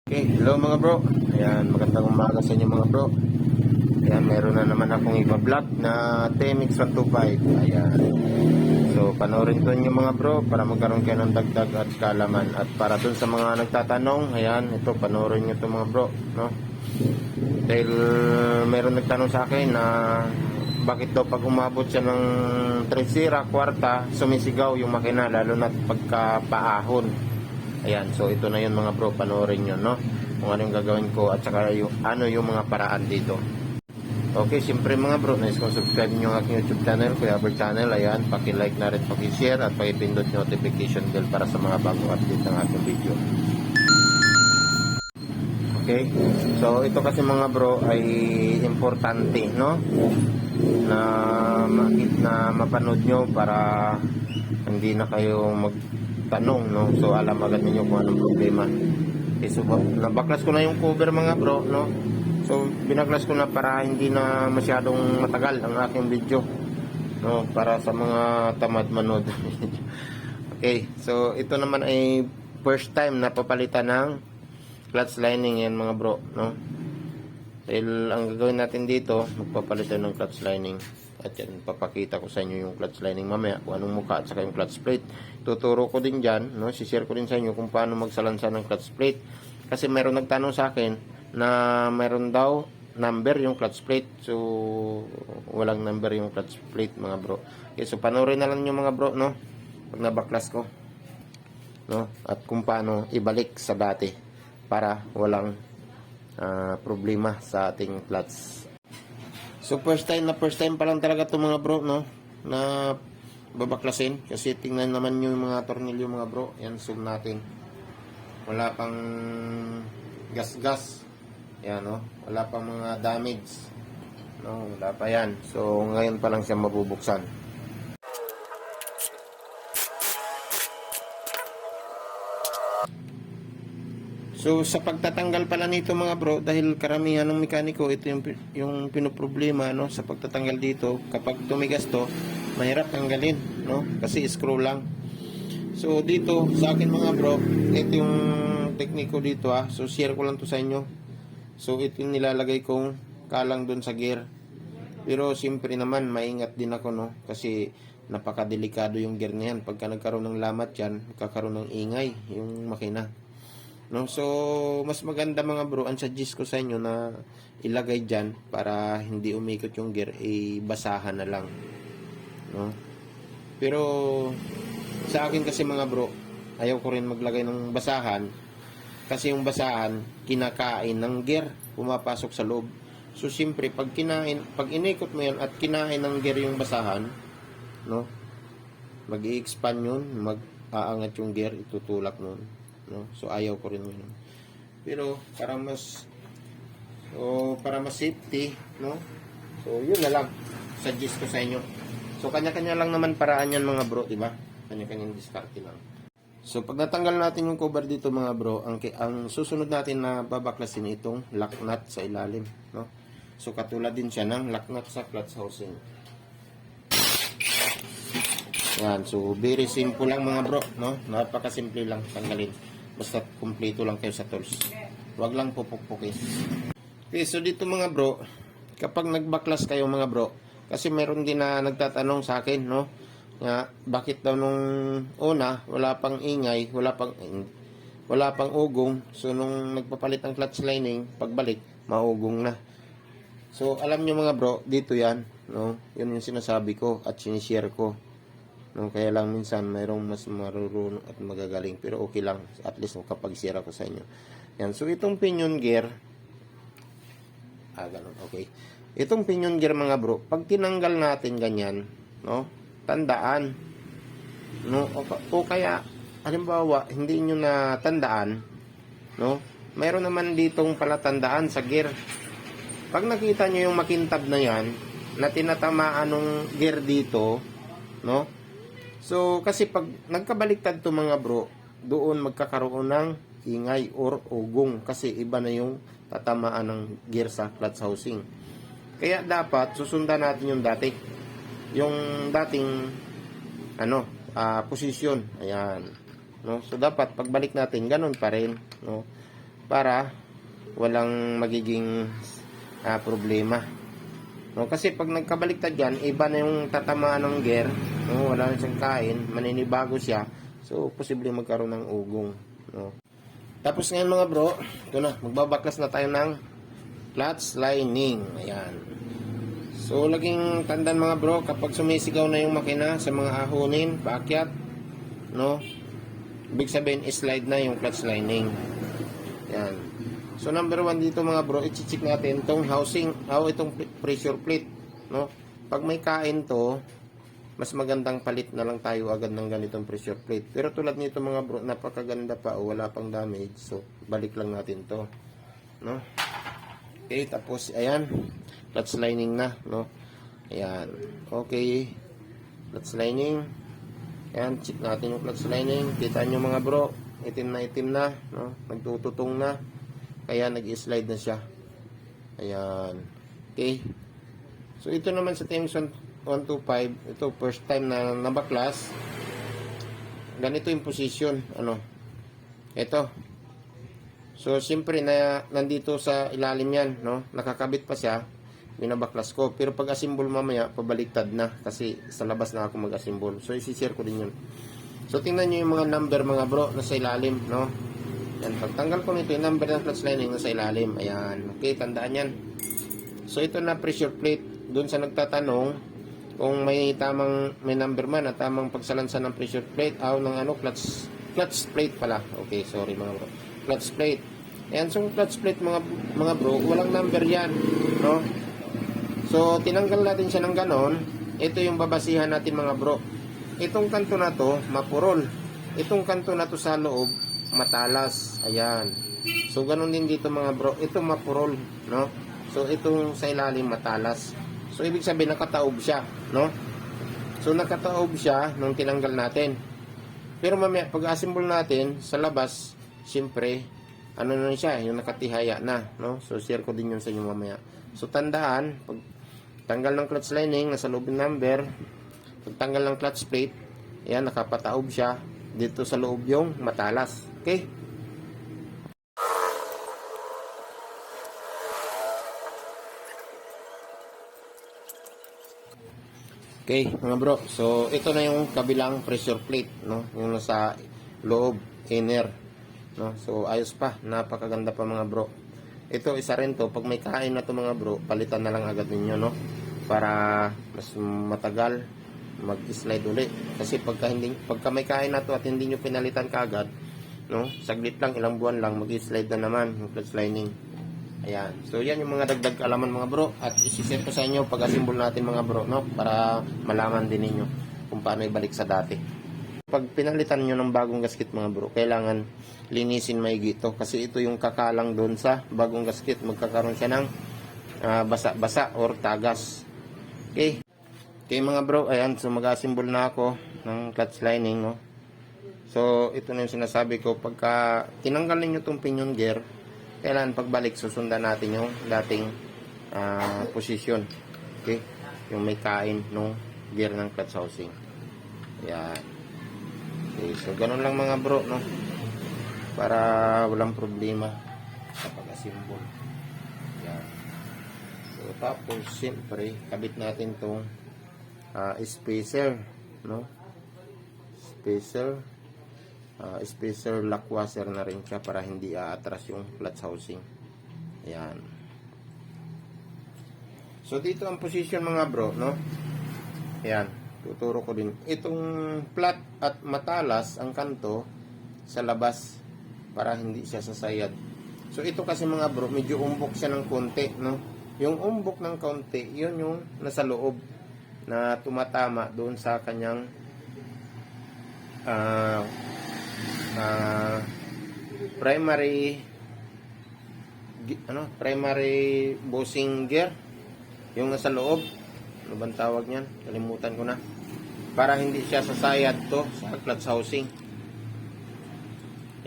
Okay, hello mga bro. Ayan, magandang umaga sa inyo mga bro. Ayan, meron na naman akong iba-vlog na TMX 125. Ayan. So, panoorin ko nyo mga bro para magkaroon kayo ng dagdag at kalaman. At para dun sa mga nagtatanong, ayan, ito, panoorin nyo ito mga bro, no? Dahil meron nagtanong sa akin na bakit daw pag umabot siya ng 3 kwarta, sumisigaw yung makina, lalo na pagka paahon. Ayan, so ito na yun mga bro, panoorin nyo, no? Kung ano yung gagawin ko at saka yung, ano yung mga paraan dito. Okay, siyempre mga bro, nais kong subscribe nyo ang aking YouTube channel, Kuya Albert Channel. Ayan, paki-like na rin, paki-share at paki-pindot notification bell para sa mga bagong update ng aking video. Okay, so ito kasi mga bro ay importante, no? Na mapanood nyo para hindi na kayo magtanong, no? So alam agad niyo kung anong problema. Okay, so nabaklas ko na yung cover mga bro, no? So binaklas ko na para hindi na masyadong matagal ang aking video, no? Para sa mga tamad manood. Okay, so ito naman ay first time na papalitan ng clutch lining yan mga bro, no? Dahil ang gagawin natin dito, magpapalitan ng clutch lining. At yan, papakita ko sa inyo yung clutch lining mamaya, kung anong mukha at saka yung clutch plate. Tuturo ko din dyan, no? Sishare ko din sa inyo kung paano magsalansa ng clutch plate. Kasi meron nagtanong sa akin na meron daw number yung clutch plate. So, walang number yung clutch plate mga bro. Okay, so panoorin na lang nyo mga bro, no? Pag nabaklas ko, no? At kung paano ibalik sa dati para walang problema sa ating clutch. So first time pa lang talaga ito mga bro, no, na babaklasin. Kasi tingnan naman nyo yung mga tornilyo mga bro. Yan, zoom natin. Wala pang gas. Yan, no? Wala pang mga damage, no? Wala pa yan. So ngayon pa lang siya mabubuksan. So sa pagtatanggal pala nito mga bro, dahil karamihan ng mekaniko ito yung pinoproblema, no, sa pagtatanggal dito. Kapag tumigas to, mahirap tanggalin, no, kasi screw lang. So dito sa akin mga bro, ito yung tekniko dito So share ko lang to sa inyo. So ito yung nilalagay kong kalang doon sa gear. Pero siyempre naman maingat din ako, no, kasi napakadelikado yung gear na yan. Pagka nagkaroon ng lamat yan, kakaroon ng ingay yung makina, no? So mas maganda mga bro, ang suggest ko sa inyo na ilagay dyan para hindi umikot yung gear, basahan na lang, no? Pero sa akin kasi mga bro, ayaw ko rin maglagay ng basahan kasi yung basahan kinakain ng gear, pumapasok sa loob. So siyempre pag inikot mo yan at kinain ng gear yung basahan, no, mag-i-expand yun, mag-aangat yung gear, itutulak nun, no? So ayaw ko rin yun. Pero para mas safety, no? So yun na lang suggest ko sa inyo. So kanya-kanya lang naman paraan yan mga bro, di ba? Kanya-kanyang diskarte lang. So pag natanggal natin yung cover dito mga bro, ang susunod natin na babaklasin itong lock nut sa ilalim, no? So katulad din siya ng lock nut sa clutch housing. Yan, so very simple lang mga bro, no? Napakasimple lang tanggalin. Basta kumpleto lang kayo sa tools. Huwag lang pupukpukin. Okay, so dito mga bro, kapag nagbaklas kayo mga bro, kasi meron din na nagtatanong sa akin, no, nga bakit daw nung una wala pang ingay, wala pang ugong. So nung nagpapalit ng clutch lining, pagbalik maugong na. So alam nyo mga bro, dito yan, no, yun yung sinasabi ko at sinishare ko. No, kaya lang minsan mayroong mas marurunong at magagaling, pero okay lang at least kapag share ko sa inyo. Yan, so itong pinion gear, ganun, okay. Itong pinion gear mga bro, pag tinanggal natin ganyan, no, tandaan, no, o kaya halimbawa hindi nyo na tandaan, no, mayroon naman ditong palatandaan sa gear. Pag nakita nyo yung makintab na yan na tinatamaan ng gear dito, no, so kasi pag nagkabaliktad to mga bro, doon magkakaroon ng ingay or ugong kasi iba na yung tatamaan ng gear sa clutch housing. Kaya dapat susundan natin yung dating posisyon. Ayan, no? So dapat pagbalik natin ganun pa rin, no? para walang magiging problema. No, kasi pag nagkabaliktad yan, iba na yung tatamaan ng gear, no, wala na siyang kain, maninibago siya, so posible magkaroon ng ugong. No. Tapos ngayon mga bro, ito na, magbabaklas na tayo ng clutch lining. Ayan. So laging tandaan mga bro, kapag sumisigaw na yung makina sa mga ahonin, paakyat, no, ibig sabihin slide na yung clutch lining. Ayan. So number 1 dito mga bro, i-check natin itong housing, itong pressure plate, no? Pag may kain to, mas magandang palit na lang tayo agad ng ganitong pressure plate. Pero tulad nito mga bro, napakaganda pa o wala pang damage. So balik lang natin to, no? Okay, tapos ayan, clutch lining na, no? Ayan. Okay. Clutch lining. Ayan, check natin yung clutch lining. Kita nyo mga bro, itim na, no? Nagtututong na. Kaya nag-slide na siya. Ayan. Okay. So ito naman sa TMX 125, ito first time na nabaklas. Ganito yung position, ano. Ito. So siyempre na nandito sa ilalim yan, no. Nakakabit pa siya. Binabaklas ko. Pero pag assemble mamaya, pabaliktad na kasi sa labas na ako mag-assemble. So isi-share ko din yun. So tingnan niyo yung mga number mga bro nasa ilalim, no. Yan, pagtanggal ko nito, yung number ng clutch lining nasa ilalim. Ayan, okay, tandaan yan. So, ito na pressure plate. Doon sa nagtatanong, kung may number man at tamang pagsalansan ng pressure plate, ng clutch plate pala. Okay, sorry mga bro. Clutch plate. Ayan, so clutch plate mga bro, walang number yan, no? So, tinanggal natin siya ng ganon. Ito yung babasihan natin mga bro. Itong kanto na to, mapurol. Itong kanto na to sa loob, matalas. Ayan. So ganun din dito mga bro, ito mapurol, no? So itong sa ilalim matalas. So ibig sabihin nakataob siya, no? So nakataob siya nung tinanggal natin. Pero mamaya pag assemble natin sa labas, siyempre ano na siya, yung nakatihaya na, no? So share ko din yun sa inyo mamaya. So tandaan, pag tanggal ng clutch lining nasa loob ng number, pag tanggal ng clutch plate, ayan, nakapataob siya. Dito sa loob yung matalas. Okay? Okay, mga bro. So, ito na yung kabilang pressure plate, no? Yung nasa loob, inner, no? So, ayos pa. Napakaganda pa mga bro. Ito, isa rin to. Pag may kain na to mga bro, palitan na lang agad ninyo, no? Para mas matagal mag-slide uli. Kasi pagka may kain na to at hindi nyo pinalitan kaagad, no? Saglit lang, ilang buwan lang, mag-slide na naman yung clutch lining. Ayan. So, yan yung mga dagdag alaman mga bro. At isi-share ko sa inyo pag-assemble natin mga bro, no? Para malaman din ninyo kung paano ibalik sa dati. Pag pinalitan nyo ng bagong gasket mga bro, kailangan linisin maigi ito. Kasi ito yung kakalang doon sa bagong gasket. Magkakaroon siya ng basa-basa or tagas. Okay. Okay mga bro, ayan, so mag-assemble na ako ng clutch lining, no? So, ito na yung sinasabi ko, pagka tinanggal ninyo itong pinion gear, kailangan pagbalik, susundan natin yung dating position. Okay? Yung may kain ng gear ng clutch housing. Ayan. Okay, so ganun lang mga bro, no? Para walang problema sa pag-assemble. Ayan. So, tapos, siyempre, kabit natin itong spacer, no? Spacer lock washer na rin siya para hindi aatras yung clutch housing. Ayan. So dito ang position mga bro, no? Ayan, tuturo ko din. Itong flat at matalas ang kanto sa labas para hindi siya sasayad. So ito kasi mga bro, medyo umbok siya ng konti, no? Yung umbok ng konti, yun yung nasa loob na tumatama doon sa kanyang primary bossing gear, yung nasa loob. Ano bang tawag niyan? Kalimutan ko na. Para hindi siya sasayad to sa clutch housing.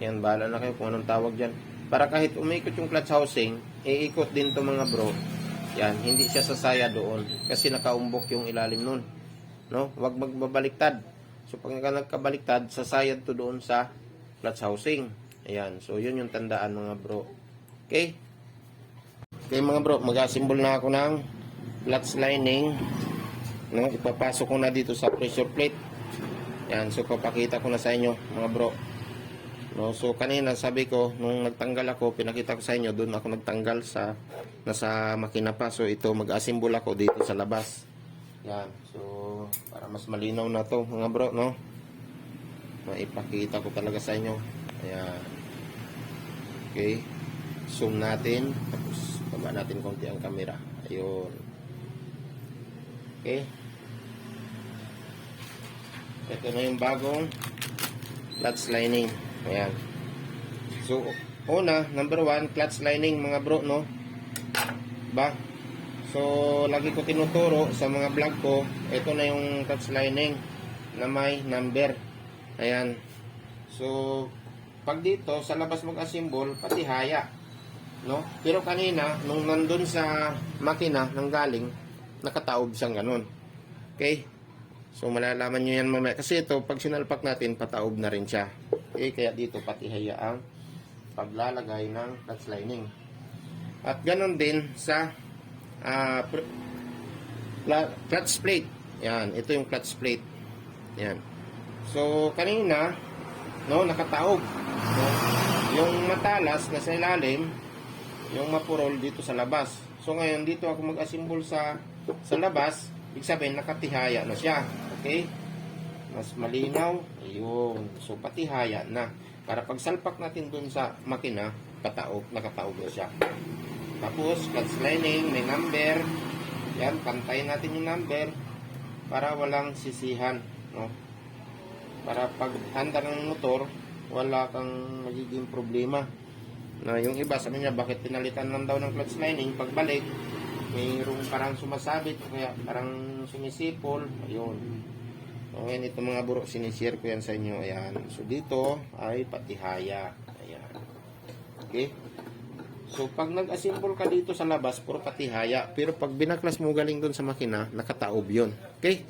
Yan, bahala na kayo kung anong tawag dyan. Para kahit umikot yung clutch housing, iikot din to mga bro. Yan, hindi siya sasaya doon kasi nakaumbok yung ilalim nun, no? Huwag magbabaliktad. So pag nagkabaliktad, sasayad to doon sa clutch housing. Ayan, so yun yung tandaan mga bro. Okay? Okay mga bro, mag-assemble na ako ng clutch lining. No, ipapasok ko na dito sa pressure plate. Yan, so papakita ko na sa inyo mga bro. No, so kanina sabi ko nung nagtanggal ako, pinakita ko sa inyo, doon ako nagtanggal sa nasa makina pa. So ito mag-assemble ako dito sa labas. Yan. So para mas malinaw na to mga bro, no. Maipakita ko talaga sa inyo. Ayan. Okay. Zoom natin, tapos baba natin konti ang camera. Ayun. Okay. Ito na yung bagong clutch lining. Ayan. So, una, number 1, clutch lining mga bro, no? Ba? So, lagi ko tinuturo sa mga vlog ko, ito na yung clutch lining na may number. Ayan. So, pag dito, sa labas mag-assemble, pati haya. No? Pero kanina, nung nandun sa makina, nang galing, nakataob siyang ganun. Okay? So, malalaman nyo yan mamaya. Kasi ito, pag sinalpak natin, pataob na rin siya. Okay? Kaya dito, pati haya ang paglalagay ng clutch lining. At ganun din sa clutch plate. Yan. Ito yung clutch plate. Yan. So, kanina, no, nakataob. No? Yung matalas na sa ilalim, yung mapurol dito sa labas. So, ngayon, dito ako mag-assemble sa labas. Ibig sabihin, nakatihaya na siya. Okay? Mas malinaw. Ayun. So, patihaya na. Para pag salpak natin dun sa makina, nakataob na siya. Tapos, clutch lining, may number. Yan, pantayin natin yung number para walang sisihan. No? Para pag handa ng motor, wala kang magiging problema. Na yung iba, sabi niya, bakit pinalitan lang daw ng clutch lining? Pagbalik, mayroong parang sumasabit, kaya parang sumisipol. Ayun. So, ngayon, ito mga bro, sinishare ko yan sa inyo. Ayan. So, dito ay patihaya. Ayan. Okay? So, pag nag-assemble ka dito sa labas, puro patihaya. Pero pag binaklas mo galing dun sa makina, nakataob yun. Okay?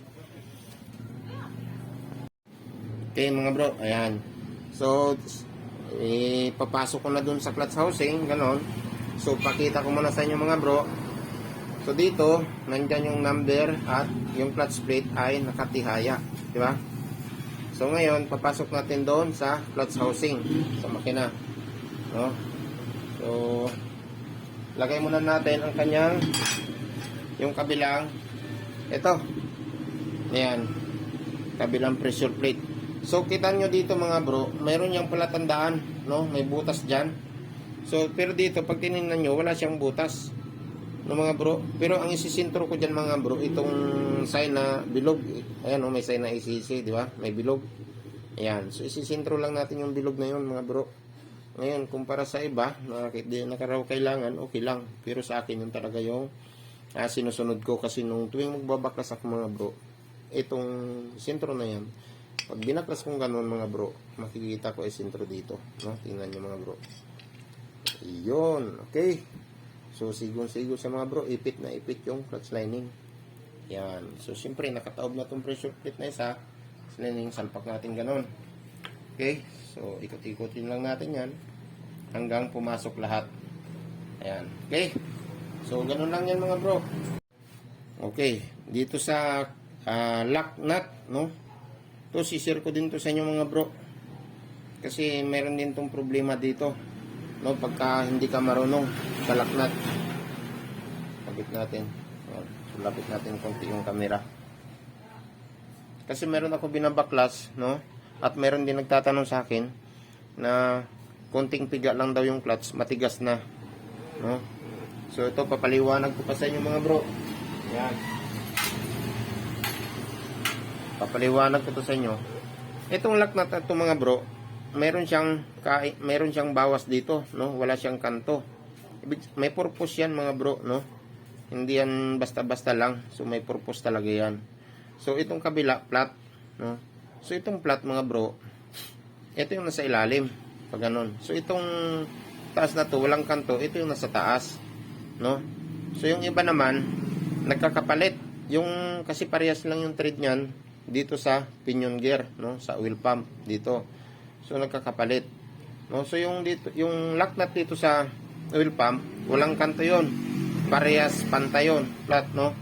Okay, mga bro. Ayan. So, papasok ko na dun sa clutch housing, ganon. So, pakita ko muna sa inyo mga bro. So, dito, nandyan yung number at yung clutch plate ay nakatihaya. Di ba? So, ngayon, papasok natin doon sa clutch housing, sa makina. No? So, lagay muna natin ang kanyang, yung kabilang, ito. Ayan. Kabilang pressure plate. So, kita nyo dito mga bro, mayroon yung palatandaan, no? May butas dyan. So, pero dito, pag tinignan nyo, wala siyang butas. No, mga bro? Pero ang isisintro ko dyan mga bro, itong sign na bilog. Ayan, may sign na ICC, di ba? May bilog. Ayan. So, isisintro lang natin yung bilog na yun, mga bro. Ngayon, kumpara sa iba, nakaraw kailangan, okay lang. Pero sa akin, yung talaga yung sinusunod ko. Kasi nung tuwing magbabakas ako mga bro, itong sintro na yan, pag binaklas kong ganun mga bro, makikita ko sintro dito. No? Tingnan nyo mga bro. Iyon. Okay. So, sigon-sigon sa mga bro, ipit na ipit yung clutch lining. Yan. So, siyempre, nakataob na itong pressure plate na isa. Lining, salpak natin ganun. Okay. So, ikot-ikotin lang natin yan hanggang pumasok lahat. Ayan. Okay. So, ganun lang yan mga bro. Okay. Dito sa lock nut, no? Ito, sisir ko din to sa inyo mga bro. Kasi meron din tong problema dito. No, pagka hindi ka marunong sa lock nut. Lapit natin. So, lapit natin konti yung camera. Kasi meron ako binabaklas, no? At meron din nagtatanong sa akin na konting piga lang daw yung clutch, matigas na. No? So, ito, papaliwanag ko pa sa inyo mga bro. Yan. Papaliwanag ko to sa inyo. Itong lock nut ito mga bro, meron siyang bawas dito, no? Wala siyang kanto. May purpose yan mga bro, no? Hindi yan basta-basta lang. So may purpose talaga yan. So itong kabila, flat, no? So itong flat mga bro, ito yung nasa ilalim, pag ganun. So itong taas na to, walang kanto, ito yung nasa taas, no? So yung iba naman, nagkakapalit. Yung kasi parehas lang yung thread niyan dito sa pinion gear, no, sa oil pump dito. So nagkakapalit. No, so yung dito, yung lock nut dito sa oil pump, walang kanto yon. Parehas pantay yun, flat, no?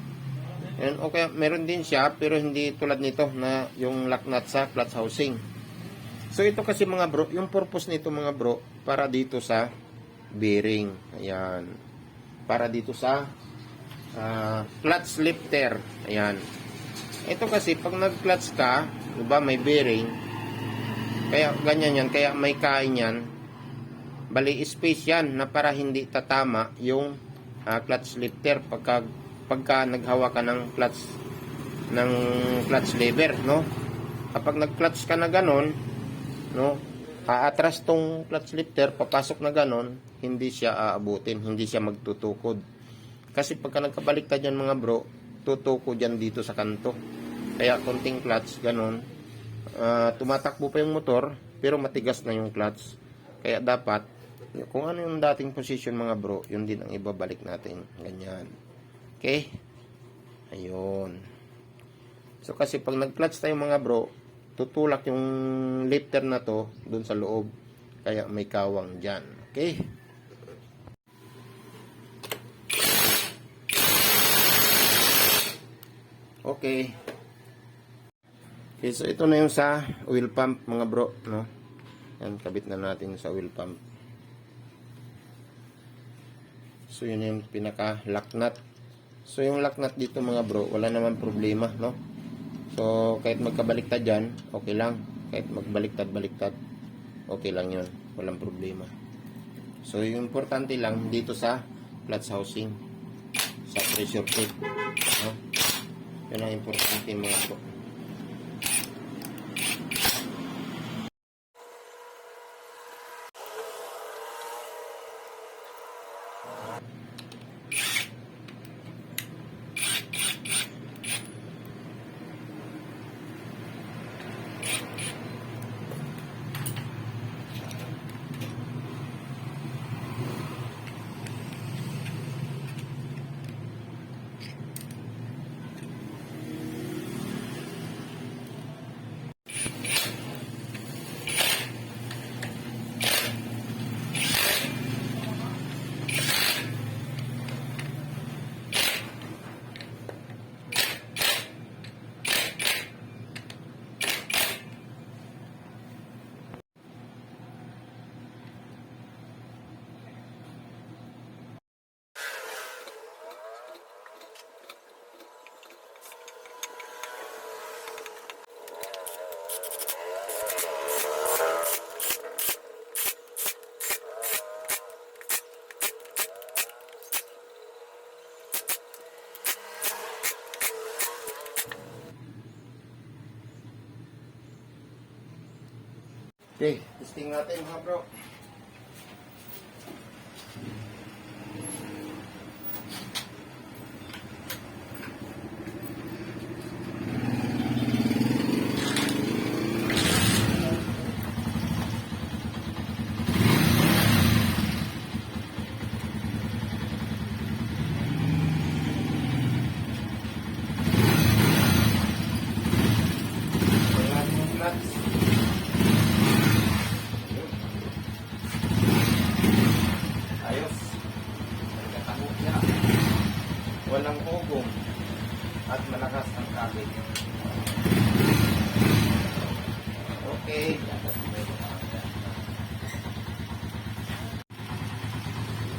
And okay, meron din siya, pero hindi tulad nito na yung lock nut sa clutch housing. So ito kasi mga bro, yung purpose nito mga bro, para dito sa bearing. Ayan. Para dito sa clutch lifter. Ayan. Ito kasi pag nag-clutch ka, 'di ba, may bearing. Kaya ganyan yan, kaya may kain yan. Bali space yan na para hindi tatama yung clutch lifter pagka naghawa ka ng clutch lever, no? Kapag nag-clutch ka na ganon, no, aatras tong clutch lifter, papasok na ganon, hindi siya aabutin, hindi siya magtutukod. Kasi pagka nagkabaliktad yan mga bro, tutukod yan dito sa kanto. Kaya konting clutch, ganon, tumatakbo pa yung motor, pero matigas na yung clutch. Kaya dapat, kung ano yung dating position mga bro, yun din ang ibabalik natin. Ganyan. Okay? Ayun. So kasi pag nag-clutch tayo mga bro, tutulak yung lifter na to dun sa loob. Kaya may kawang dyan. Okay? Okay. Okay, so ito na yung sa oil pump mga bro, no? Yan, kabit na natin sa oil pump. So yun yung pinaka lock nut. So yung lock nut dito mga bro, wala naman problema, no? So kahit magkabaliktad dyan, okay lang. Kahit magbaliktad-baliktad, okay lang yun. Walang problema. So yung importante lang dito sa clutch housing, sa pressure plate, no? Yan ang importante mga bro. Okay, testing natin mga bro. Walang hugong at malakas ang kabel. Okay.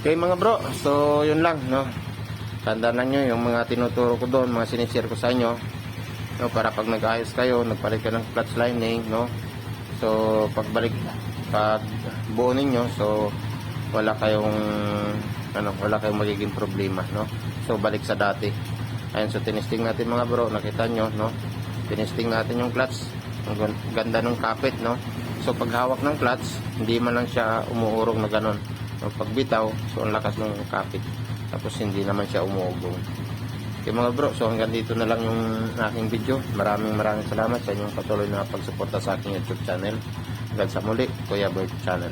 Okay mga bro, so yun lang, no. Tandaan nyo yung mga tinuturo ko doon, mga sinishare ko sa inyo, no, para pag nag-ayos kayo, nagpalit ka ng clutch lining, no. So pag buo ninyo, so wala kayong magiging problema, no. So balik sa dati. Ayun, so tinesting natin mga bro, nakita nyo, no. Tinesting natin yung clutch. Ang ganda ng kapit, no. So pag hawak ng clutch, hindi man lang siya umuurong na ganon. So pag bitaw, so ang lakas ng kapit. Tapos hindi naman siya umuugong. Okay mga bro, so hanggang dito na lang yung aking video. Maraming salamat sa inyong patuloy na pagsuporta sa aking YouTube channel. Hanggang sa muli, Kuya Bird Channel.